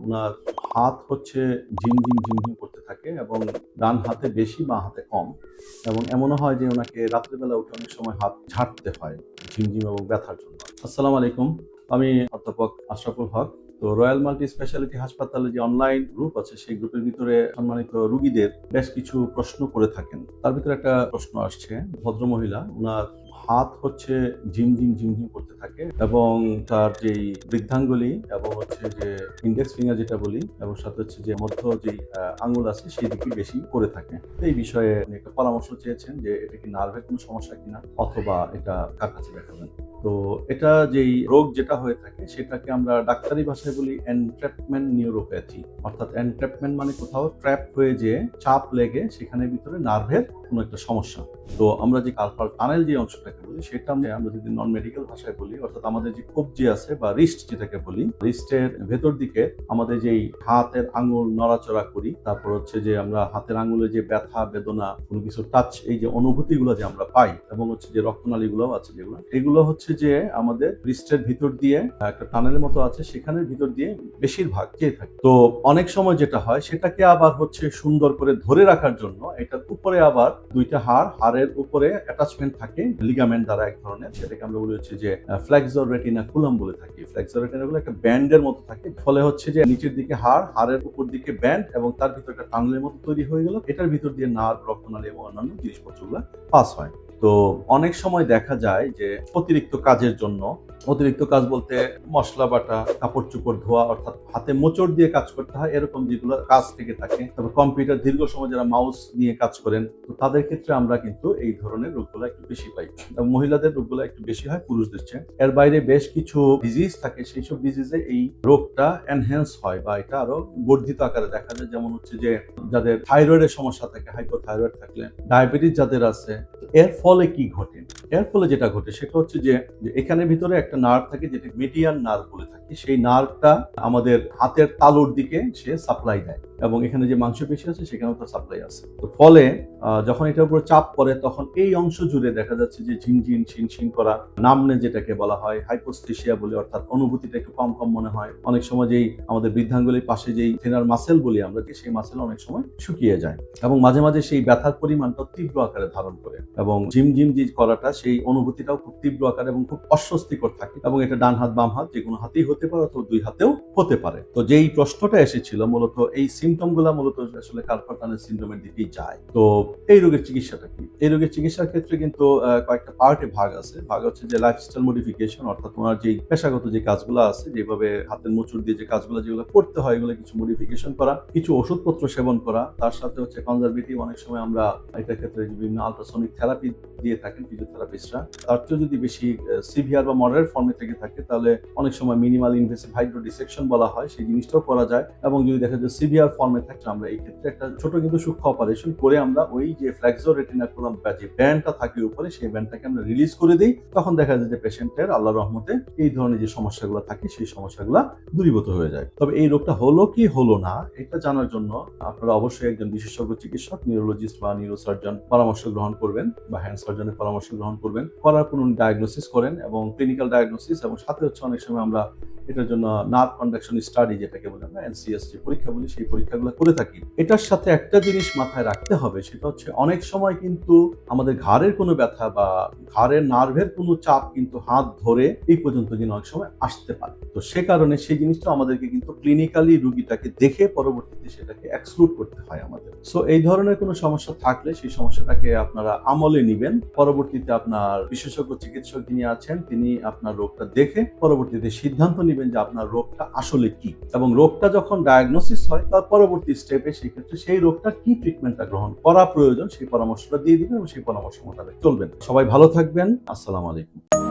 উনার হাত হচ্ছে ঝিমঝিম ঝিমঝিম করতে থাকে এবং ডান হাতে বেশি বাঁ হাতে কম, এবং এমনও হয় যে ওনাকে রাত্রেবেলা উঠে অনেক সময় হাত ঝাড়তে হয় ঝিমঝিম এবং ব্যথার জন্য। আসসালামু আলাইকুম, আমি অধ্যাপক আশরাফুল হক। তো রয়্যাল মাল্টি স্পেশালিটি হাসপাতালে যে অনলাইন গ্রুপ আছে সেই গ্রুপের ভিতরে সম্মানিত রোগীদের বেশ কিছু প্রশ্ন করে থাকেন। তার ভিতরে একটা প্রশ্ন আসছে, ভদ্রমহিলা ওনার হাত হচ্ছে ঝিমঝিম ঝিমঝিম করতে থাকে এবং তার যেই বৃদ্ধাঙ্গুলি এবং হচ্ছে যে ইন্ডেক্স ফিঙ্গার যেটা বলি এবং সাথে হচ্ছে যে মধ্য যেই আঙ্গুল আছে সেই দিকে বেশি করে থাকে। এই বিষয়ে উনি একটা পরামর্শ চেয়েছেন যে এটা কি নার্ভের কোনো সমস্যা কিনা অথবা এটা কার কাছে দেখাবেন। তো এটা যেই রোগ যেটা হয়ে থাকে সেটাকে আমরা ডাক্তারি ভাষায় বলি এনট্র্যাপমেন্ট নিউরোপ্যাথি। অর্থাৎ এনট্র্যাপমেন্ট মানে কোথাও ট্র্যাপ হয়ে যে চাপ লেগে সেখানে ভিতরে নার্ভের কোনো একটা সমস্যা। তো আমরা যে কার্পাল টানেল যে অংশটাকে বলি সেটা আমরা যদি নন মেডিকেল ভাষায় বলি, অর্থাৎ আমাদের যে কবজি আছে বা রিস্ট যেটাকে বলি, রিস্টের ভেতর দিকে আমাদের যেই হাতের আঙ্গুল নড়াচড়া করি, তারপর হচ্ছে যে আমরা হাতের আঙ্গুলে যে ব্যথা বেদনা কোনো কিছু টাচ, এই যে অনুভূতিগুলো যে আমরা পাই এবং হচ্ছে যে রক্তনালীগুলো আছে যেগুলো, এগুলো হচ্ছে যে আমাদের রিস্টের ভিতর দিয়ে একটা টানেলের মতো আছে, সেখানের ভিতর দিয়ে বেশিরভাগ যেয়ে থাকে। তো অনেক সময় যেটা হয় সেটাকে আবার হচ্ছে সুন্দর করে ধরে রাখার জন্য এটার উপরে আবার দুইটা হাড়ের উপরে অ্যাটাচমেন্ট থাকে লিগামেন্ট দ্বারা এক ধরনের, সেটাকে আমরা বলি হচ্ছে যে ফ্লেক্সর রেটিনাকুলাম বলে থাকি। ফ্লেক্সর রেটিনাকুলাম একটা ব্যান্ডের মতো থাকে, ফলে হচ্ছে যে নিচের দিকে হাড়ের উপর দিকে ব্যান্ড এবং তার ভিতর একটা টানেলের মতো তৈরি হয়ে গেল, এটার ভিতর দিয়ে নার্ভ, রক্তনালী এবং অন্যান্য জিনিসপত্রগুলো পাস হয়। তো অনেক সময় দেখা যায় যে অতিরিক্ত কাজের জন্য, অতিরিক্ত কাজ বলতে মশলা বাটা, কাপড় চোপড় ধোয়া, অর্থাৎ হাতে মোচড় দিয়ে কাজ করতে হয় এরকম যেগুলো কাজ থেকে থাকে, তারপর কম্পিউটার দীর্ঘ সময় যারা মাউস নিয়ে কাজ করেন, তো তাদের ক্ষেত্রে আমরা কিন্তু এই ধরনের রোগগুলো একটু বেশি পাই। মহিলাদের রোগগুলো একটু বেশি হয় পুরুষদের চেয়ে। এর বাইরে বেশ কিছু ডিজিজ থাকে, সেই সব ডিজিজে এই রোগটা এনহ্যান্স হয় বা এটা আরো বর্ধিত আকারে দেখা যায়। যেমন হচ্ছে যে যাদের থাইরয়েডের সমস্যা থাকে, হাইপোথাইরয়েড থাকলে, ডায়াবেটিস যাদের আছে, এর ফলে কি ঘটে? এর ফলে যেটা ঘটে সেটা হচ্ছে যে এখানে ভিতরে একটা নার্ভ থাকে যেটা মিডিয়ান নার্ভ বলে থাকি, সেই নার্ভটা আমাদের হাতের তালুর দিকে সে সাপ্লাই দেয় এবং এখানে যে মাংসপেশি আছে সেখানেও তার সাপ্লাই আছে। তো ফলে যখন এটার উপর চাপ পড়ে তখন এই অংশ জুড়ে দেখা যাচ্ছে যে ঝিনঝিন ছিনছিন করা, নামনে যেটাকে বলা হয় হাইপোস্থেসিয়া বলে, অর্থাৎ অনুভূতিটা একটু কম কম মনে হয়। অনেক সময় যেই আমাদের বৃদ্ধাঙ্গুলির পাশে যেই থেনার মাসেল বলি আমরা, সেই মাসেল অনেক সময় শুকিয়ে যায় এবং মাঝে মাঝে সেই ব্যথার পরিমাণটা তীব্র আকারে ধারণ করে এবং ঝিমঝিম যে করাটা সেই অনুভূতিটাও খুব তীব্র আকারে এবং খুব অস্বস্তিকর থাকে, এবং এটা ডান হাত বাম হাত যে কোনো হাতেই হতে পারে অথবা দুই হাতেও হতে পারে। তো যেই প্রশ্নটা এসেছিল মূলত এই সিমটমগুলো মূলত আসলে কার্পাল টানেল সিনড্রোমের দিকেই যায়। তো এই রোগের চিকিৎসাটা কি? এই রোগের চিকিৎসার ক্ষেত্রে কিন্তু কয়েকটা পার্টে ভাগ আছে। ভাগ হচ্ছে যে লাইফস্টাইল মডিফিকেশন, অর্থাৎ ওনার যেই পেশাগত যে কাজগুলো আছে, যেভাবে হাতের মোচড় দিয়ে যে কাজগুলো যেগুলো করতে হয় এগুলো কিছু মডিফিকেশন করা, কিছু ওষুধপত্র সেবন করা, তার সাথে হচ্ছে কনজারভেটিভ, অনেক সময় আমরা এটার ক্ষেত্রে বিভিন্ন আলট্রাসনিক থেরাপি দিয়ে থাকেন ফিজিওথেরাপিস্টরা। তার চেয়ে যদি বেশি সিভিয়ার বা মডারেট ফর্মে থেকে থাকে তাহলে অনেক সময় মিনিমাল ইনভেসিভ হাইড্রো ডিসেকশন বলা হয়, সেই জিনিসটাও করা যায়। এবং যদি দেখা যায় সিভিয়ার ফর্মে থাকে আমরা এই ক্ষেত্রে একটা ছোট কিন্তু সূক্ষ্ম অপারেশন করে আমরা ওই যে ফ্লেক্সর রেটিনাকুলাম বা যে ব্যান্ডটা থাকে উপরে সেই ব্যান্ডটাকে আমরা রিলিজ করে দিই, তখন দেখা যায় যে পেশেন্টের আল্লাহর রহমতে এই ধরনের যে সমস্যাগুলো থাকে সেই সমস্যাগুলো দূরীভূত হয়ে যায়। তবে এই রোগটা হলো কি হলো না এটা জানার জন্য আপনারা অবশ্যই একজন বিশেষজ্ঞ চিকিৎসক, নিউরোলজিস্ট বা নিউরোসার্জন পরামর্শ গ্রহণ করবেন বা হ্যান্ড সার্জনের পরামর্শ গ্রহণ করবেন, করার পর উনি ডায়াগনোসিস করেন এবং ক্লিনিক্যাল ডায়াগনোসিস, এবং সাথে হচ্ছে অনেক সময় আমরা এটার জন্য নার্ভ কন্ডাকশন স্টাডি যেটাকে বলে আমরা এনসিএস যে পরীক্ষা বলি সেই পরীক্ষাগুলো করে থাকি। এটার সাথে একটা জিনিস মাথায় রাখতে হবে, সেটা হচ্ছে অনেক সময় কিন্তু আমাদের ঘাড়ের কোনো ব্যথা বা ঘাড়ের নার্ভের কোনো চাপ কিন্তু হাত ধরে এই পর্যন্ত কিন্তু অনেক সময় আসতে পারে। তো সে কারণে সেই জিনিসটা আমাদেরকে কিন্তু ক্লিনিক্যালি রোগীটাকে দেখে পরবর্তীতে সেটাকে এক্সক্লুড করতে হয় আমাদের। সো এই ধরনের কোনো সমস্যা থাকলে সেই সমস্যাটাকে আপনারা আমলে নিবেন, পরবর্তীতে আপনার বিশেষজ্ঞ চিকিৎসক যিনি আছেন তিনি আপনার রোগটা দেখে পরবর্তীতে সিদ্ধান্ত নেবেন যে আপনার রোগটা আসলে কি, এবং রোগটা যখন ডায়াগনোসিস হয় তার পরবর্তী স্টেপে সেই ক্ষেত্রে সেই রোগটার কি ট্রিটমেন্টটা গ্রহণ করা প্রয়োজন সেই পরামর্শটা দিয়ে দিবেন এবং সেই পরামর্শ মোতাবেক চলবেন। সবাই ভালো থাকবেন। আসসালামু আলাইকুম।